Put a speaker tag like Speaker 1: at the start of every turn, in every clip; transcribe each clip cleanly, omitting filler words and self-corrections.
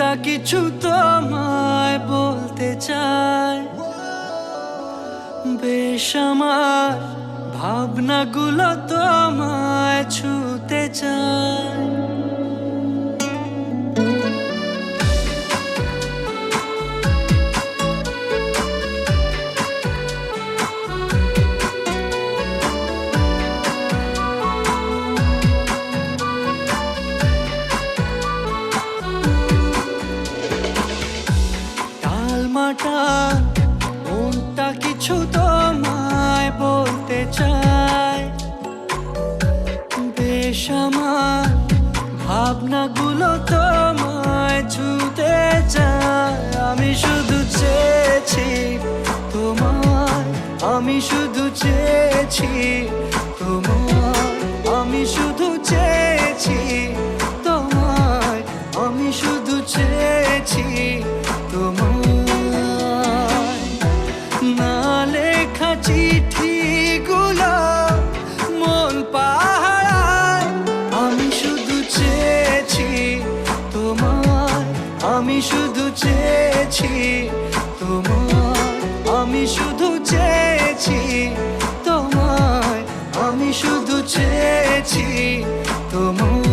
Speaker 1: মনটা কিছু তোমায় বলতে চায়, বেশ আমার ভাবনাগুলো তোমায় ছুতে চায়। মনটা কিছু তোমায় বলতে চায়, বেশ আমার ভাবনাগুলো তোমায় ছুতে চায়। আমি শুধু চেয়েছি তোমায়, আমি শুধু চেয়েছি তোমায়, আমি শুধু চেয়েছি তোমায়, আমি শুধু চেয়েছি তোমায়। চিঠিগুলো মন পাহারায়, আমি শুধু চেয়েছি তোমায়, আমি শুধু চেয়েছি তোমায়, আমি শুধু চেয়েছি তোমায়, আমি শুধু চেয়েছি তোমায়।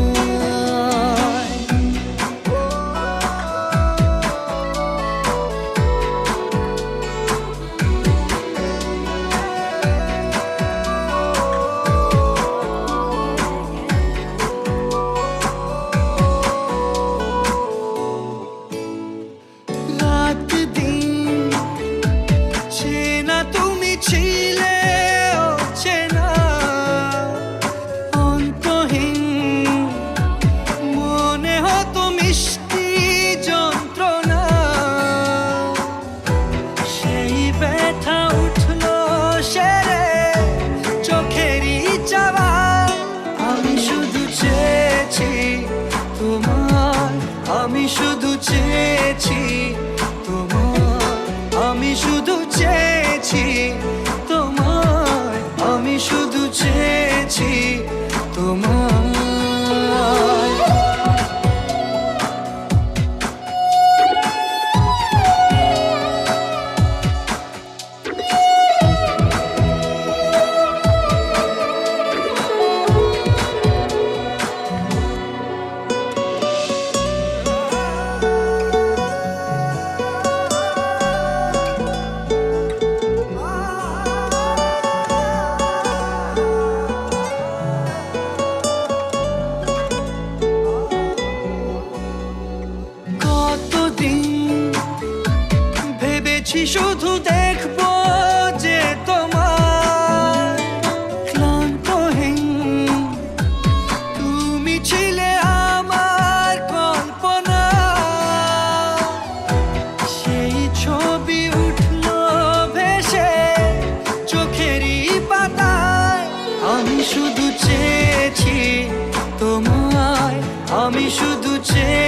Speaker 1: ছিলে অচেনা অন্তহীন, মনে হতো মিষ্টি যন্ত্রণা, সেই ব্যথা উঠলো সেরে চোখেরই চাওয়া। আমি শুধু চেয়েছি তোমায়, আমি শুধু চেয়েছি তোমায়, আমি শুধু চেয়েছি তোমায়, আমি শুধু চেয়েছি তোমায়। শুধু দেখবো যে তোমার ক্লান্তহীন, তুমি ছিলে আমার কল্পনা, সেই ছবি উঠলো ভেসে চোখেরই পাতায়। আমি শুধু চেয়েছি তোমায়, আমি শুধু চেয়েছি